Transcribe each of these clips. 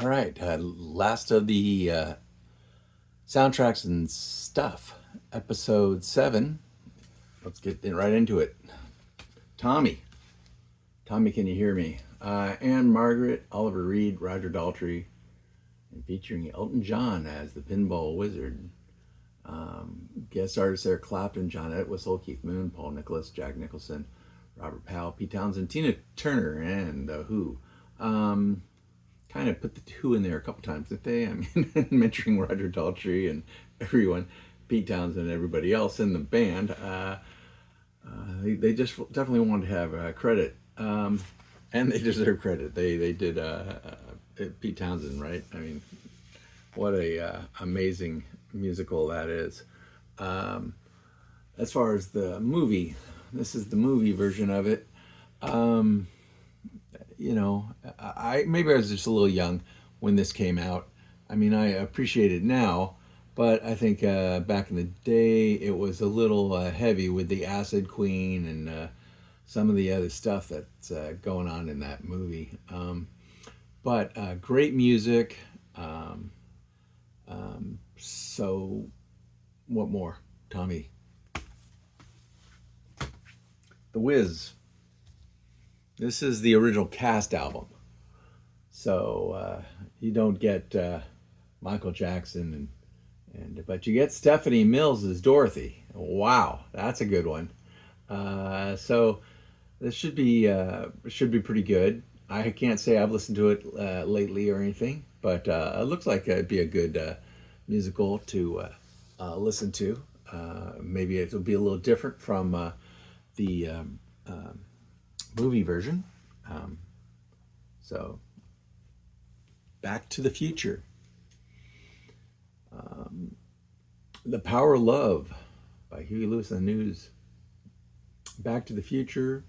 All right, last of the soundtracks and stuff, episode 7. Let's get right into it. Tommy, can you hear me? Anne Margaret, Oliver Reed, Roger Daltrey, and featuring Elton John as the Pinball Wizard. Guest artists there: Clapton, John Entwistle, Keith Moon, Paul Nicholas, Jack Nicholson, Robert Powell, Pete Townsend, Tina Turner, and The Who. Kind of put the Who in there a couple times, didn't they? I mean, mentioning Roger Daltrey and everyone, Pete Townsend and everybody else in the band. They just definitely wanted to have credit, and they deserve credit. They did Pete Townsend, right? I mean, what a amazing musical that is. As far as the movie, this is the movie version of it. You know, I maybe I was just a little young when this came out. I mean, I appreciate it now, but I think back in the day it was a little heavy with the Acid Queen and some of the other stuff that's going on in that movie. But great music. So, what more, Tommy? The Wiz. This is the original cast album. So you don't get Michael Jackson but you get Stephanie Mills as Dorothy. Wow, that's a good one. So this should be pretty good. I can't say I've listened to it lately or anything, but it looks like it'd be a good musical to listen to. Maybe it'll be a little different from the movie version. Um, so, Back to the Future. The Power of Love by Huey Lewis and the News. Back to the Future,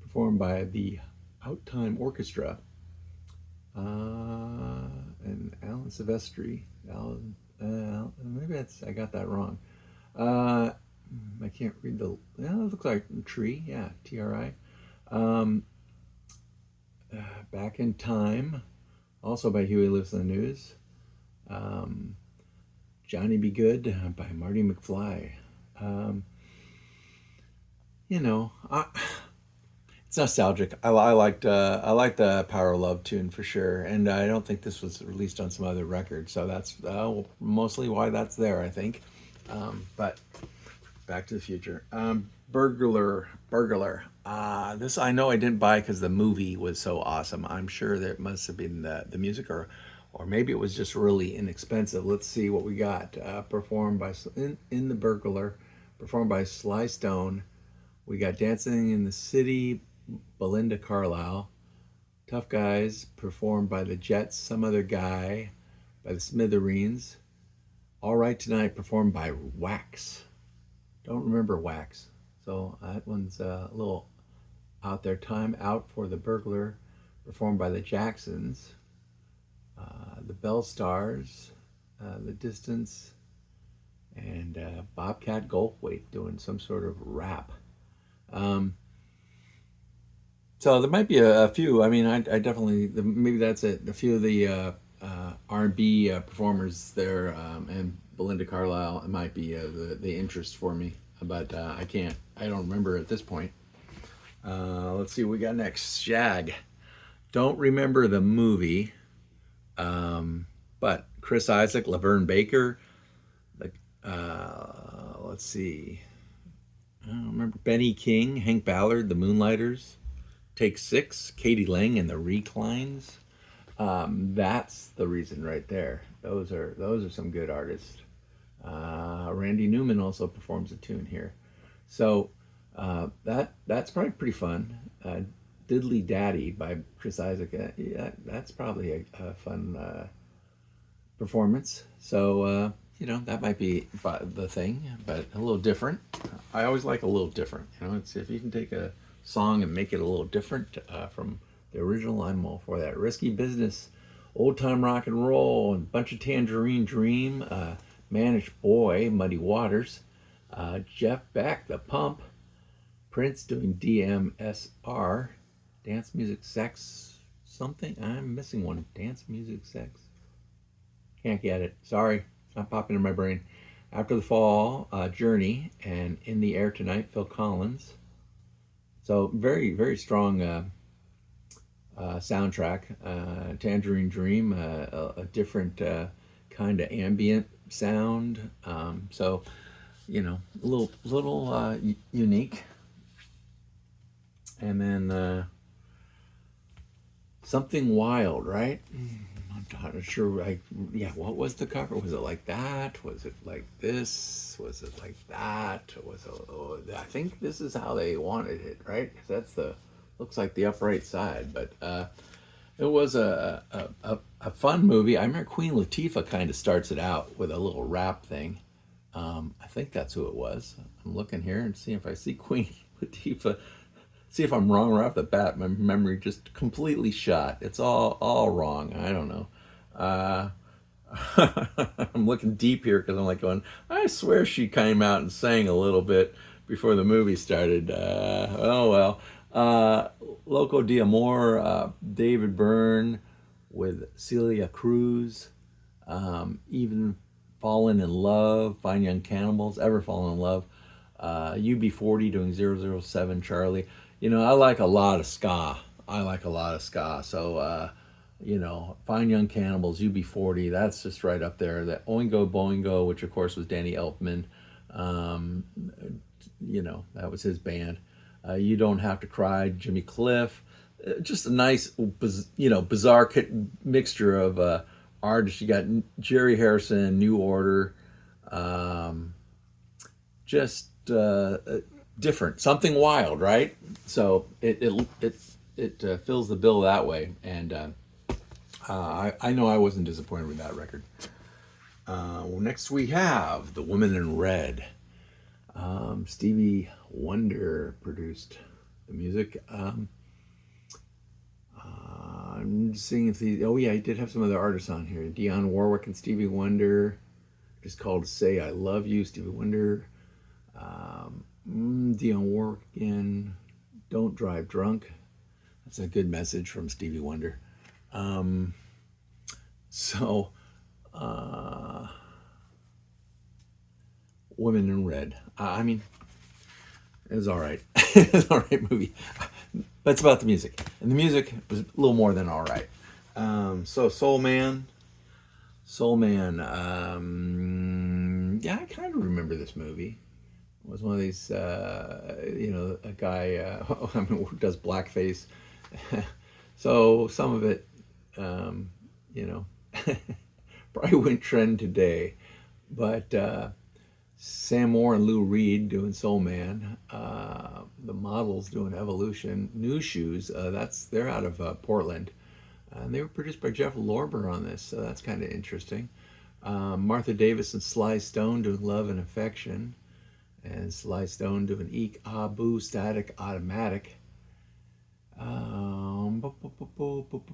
performed by the Outtime Orchestra and Alan Silvestri. Maybe I got that wrong. I can't read the. Yeah, it looks like Tree. Yeah, TRI. Um, Back in Time, also by Huey Lewis and the News. Um, Johnny Be Good by Marty McFly. Um, you know, it's nostalgic. I liked the Power of Love tune for sure, and I don't think this was released on some other record, so that's mostly why that's there. I think, but Back to the Future. Burglar. This I know I didn't buy because the movie was so awesome. I'm sure there must have been the music, or maybe it was just really inexpensive. Let's see what we got. Performed by in the Burglar, performed by Sly Stone. We got Dancing in the City, Belinda Carlisle. Tough Guys, performed by the Jets, some other guy, by the Smithereens. All Right Tonight, performed by Wax. Don't remember Wax. So that one's a little out there. Time Out for the Burglar, performed by the Jacksons. The Bell Stars, The Distance, and Bobcat Goldthwait doing some sort of rap. Um, so there might be a few. I mean, I definitely maybe that's it. A few of the R&B performers there, and Belinda Carlisle, it might be the interest for me, but I don't remember at this point. Let's see what we got next. Shag. Don't remember the movie, but Chris Isaac, Laverne Baker. Like, let's see. I don't remember Benny King, Hank Ballard, the Moonlighters. Take Six, Katie Lang and the Reclines. That's the reason right there. Those are some good artists. Randy Newman also performs a tune here, so that's probably pretty fun. Diddly Daddy by Chris Isaac. Yeah, that's probably a fun performance. So that might be the thing, but a little different. I always like a little different. It's if you can take a song and make it a little different from the original, I'm all for that. Risky Business, Old Time Rock and Roll, and Bunch of Tangerine Dream, Managed Boy, Muddy Waters, Jeff Beck, The Pump, Prince doing DMSR, Dance Music something. I'm missing one. Dance, music, sex. Can't get it. Sorry, it's not popping in my brain. After the Fall, Journey, and In the Air Tonight, Phil Collins. So very, very strong soundtrack. Tangerine Dream, a different kind of ambient sound. So a little unique. And then Something Wild, right? I'm not sure. Yeah, what was the cover? Was it like that? Was it like this? Was it like that? I think this is how they wanted it, right? 'Cause that's the looks like the upright side, but it was a fun movie. I remember Queen Latifah kind of starts it out with a little rap thing. I think that's who it was. I'm looking here and see if I see Queen Latifah. See if I'm wrong right off the bat. My memory just completely shot. It's all wrong. I don't know. Uh, I'm looking deep here because I'm like going. I swear she came out and sang a little bit before the movie started. Oh well. Loco d'Amore, David Byrne with Celia Cruz, even Fallen in Love, Fine Young Cannibals, Ever Fallen in Love, UB40 doing 007 Charlie. I like a lot of ska. I like a lot of ska. So, Fine Young Cannibals, UB40, that's just right up there. That Oingo Boingo, which of course was Danny Elfman, um, that was his band. You Don't Have to Cry, Jimmy Cliff. Just a nice, bizarre mixture of artists. You got Jerry Harrison, New Order, um, just different, something wild, right? So it fills the bill that way, and I know I wasn't disappointed with that record. Next we have The Woman in Red. Stevie Wonder produced the music. I'm just seeing if the oh yeah, he did have some other artists on here. Dionne Warwick and Stevie Wonder. Just called "Say I Love You," Stevie Wonder. Dionne Warwick again. Don't Drive Drunk. That's a good message from Stevie Wonder. Um, so, uh, Women in Red. I mean, it was all right. It was all right movie. But it's about the music, and the music was a little more than all right. So Soul Man, Soul Man. Yeah, I kind of remember this movie. It was one of these, a guy who does blackface. So some of it, you know, probably wouldn't trend today. But Sam Moore and Lou Reed doing Soul Man, the Models doing Evolution, New Shoes. They're out of Portland, and they were produced by Jeff Lorber on this, so that's kind of interesting. Martha Davis and Sly Stone doing Love and Affection, and Sly Stone doing Eek Ah Boo Static Automatic.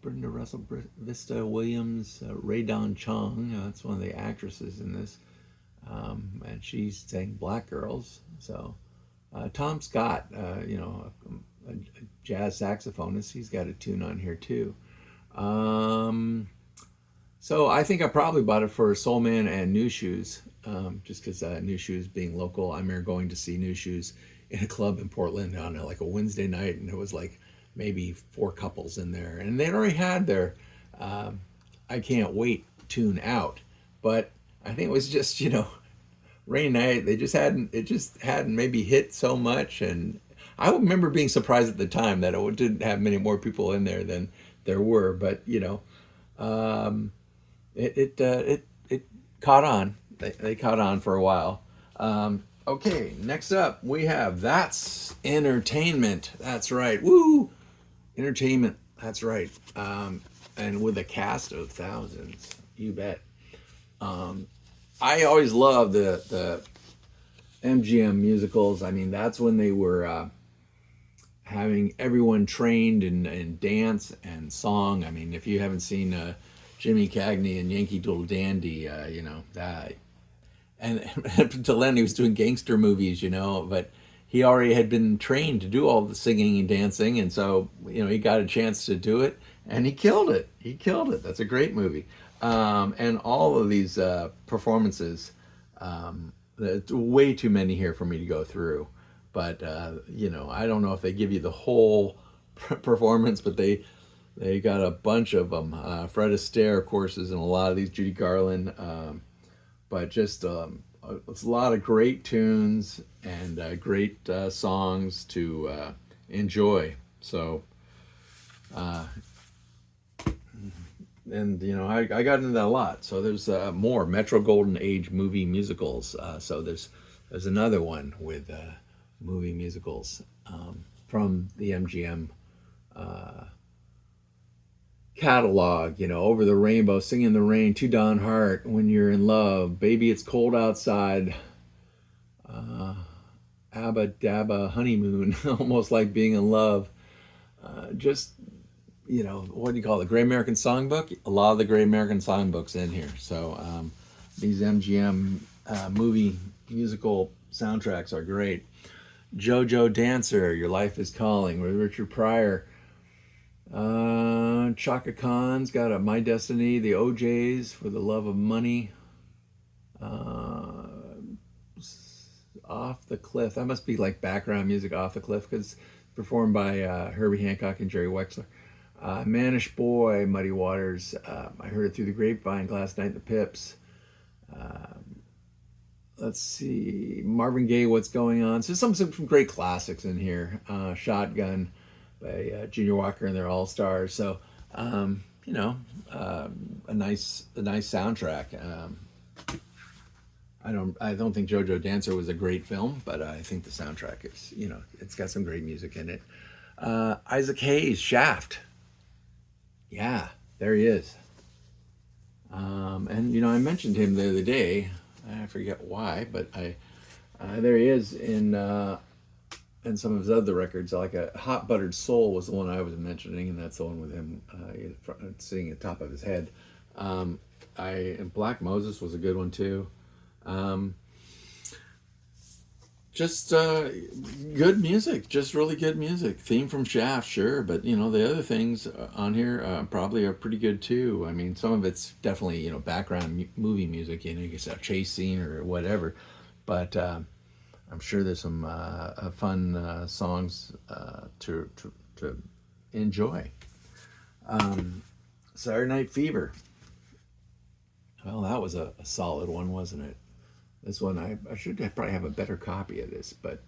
Brenda Russell, Vista Williams, Ray Don Chong. That's one of the actresses in this, and she's saying Black Girls. So Tom Scott, a jazz saxophonist, he's got a tune on here too. Um, so I think I probably bought it for Soul Man and New Shoes, just because New Shoes being local. I remember going to see New Shoes in a club in Portland on like a Wednesday night, and it was like maybe four couples in there, and they'd already had their "I Can't Wait" tune out, but I think it was just rainy night. It just hadn't maybe hit so much, and I remember being surprised at the time that it didn't have many more people in there than there were, but um, it caught on. They caught on for a while. Okay, next up we have That's Entertainment. That's right. Woo! Entertainment. That's right. And with a cast of thousands, you bet. Um, I always loved the MGM musicals. I mean, that's when they were having everyone trained in dance and song. I mean, if you haven't seen Jimmy Cagney and Yankee Doodle Dandy, that. And until then, he was doing gangster movies, but he already had been trained to do all the singing and dancing, and so he got a chance to do it, and he killed it. He killed it. That's a great movie. And all of these performances, there's way too many here for me to go through. But I don't know if they give you the whole performance, but they got a bunch of them. Fred Astaire, of course, is in a lot of these. Judy Garland, but just it's a lot of great tunes and great songs to enjoy. So, and I got into that a lot. So there's more Metro Golden Age movie musicals. So there's another one with movie musicals from the MGM catalog. Over the Rainbow, Singing in the Rain, To Don Hart, When You're in Love, Baby It's Cold Outside, Abba Dabba Honeymoon, Almost Like Being in Love. Just what do you call it? The Great American Songbook? A lot of the Great American Songbooks in here. So these MGM movie musical soundtracks are great. JoJo Dancer, Your Life is Calling, with Richard Pryor. Chaka Khan's got a My Destiny, the OJs, For the Love of Money. Off the Cliff. That must be like background music, Off the Cliff, because performed by Herbie Hancock and Jerry Wexler. Mannish Boy, Muddy Waters. I Heard It Through the Grapevine, Last Night in the Pips. Let's see, Marvin Gaye, What's Going On. So some great classics in here. Shotgun by Junior Walker and their All Stars. So a nice soundtrack. I don't think JoJo Dancer was a great film, but I think the soundtrack is, it's got some great music in it. Isaac Hayes, Shaft. Yeah, there he is. And I mentioned him the other day. I forget why, but there he is in some of his other records. Like a Hot Buttered Soul was the one I was mentioning, and that's the one with him sitting at the top of his head. Black Moses was a good one too. Just good music, just really good music. Theme from Shaft, sure, but the other things on here probably are pretty good too. I mean, some of it's definitely background movie music, you get a chase scene or whatever, but I'm sure there's some fun songs to enjoy. Saturday Night Fever. Well, that was a solid one, wasn't it? This one, I should probably have a better copy of this, but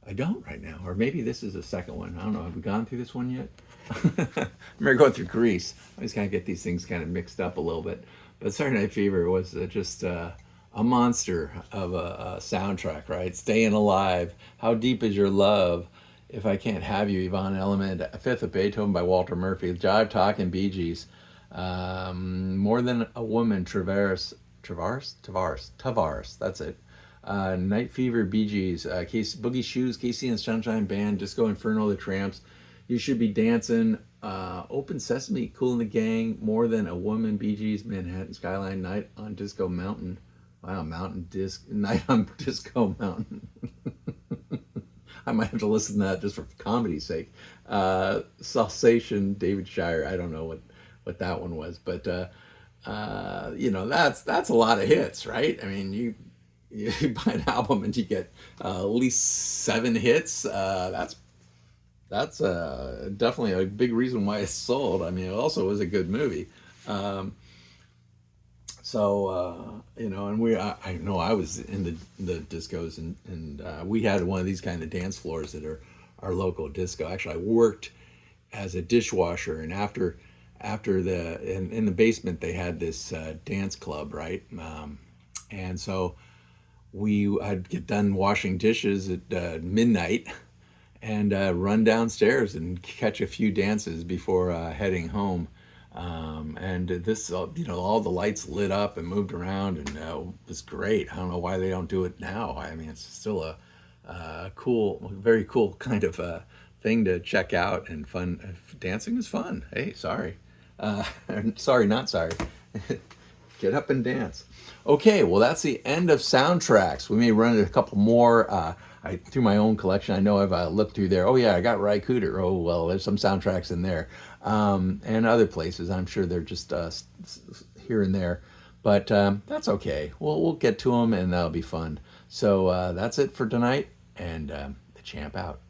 I don't right now. Or maybe this is the second one. I don't know. Have we gone through this one yet? I remember going through Grease. I just kind of get these things kind of mixed up a little bit. But Saturday Night Fever was just a monster of a soundtrack, right? Staying Alive, How Deep Is Your Love, If I Can't Have You, Yvonne Elliman, Fifth of Beethoven by Walter Murphy, Jive Talking Bee Gees, More Than a Woman, Tavares, that's it. Night Fever, Bee Gees, Boogie Shoes, Casey and Sunshine Band, Disco Inferno, The Tramps, You Should Be Dancing, Open Sesame, Kool and the Gang, More Than a Woman, Bee Gees, Manhattan Skyline, Night on Disco Mountain. Wow, Night on Disco Mountain. I might have to listen to that just for comedy's sake. Salsation, David Shire. I don't know what that one was, but that's a lot of hits, right? I mean, you buy an album and you get at least 7 hits. That's definitely a big reason why it's sold. I mean, it also was a good movie. And I know I was in the discos, and we had one of these kind of dance floors that are our local disco. Actually, I worked as a dishwasher, and after in the basement they had this dance club, right? And so I'd get done washing dishes at midnight and run downstairs and catch a few dances before heading home. And this, all the lights lit up and moved around, and it was great. I don't know why they don't do it now. I mean, it's still a cool, very cool kind of thing to check out, and fun. Dancing is fun. Hey, sorry. Sorry, not sorry. Get up and dance. Okay, well, that's the end of soundtracks. We may run into a couple more. I through my own collection, I know I've looked through there. Oh yeah, I got Ry Cooder. Oh well, there's some soundtracks in there, and other places. I'm sure they're just here and there, but that's okay. We'll get to them, and that'll be fun. So that's it for tonight, and the champ out.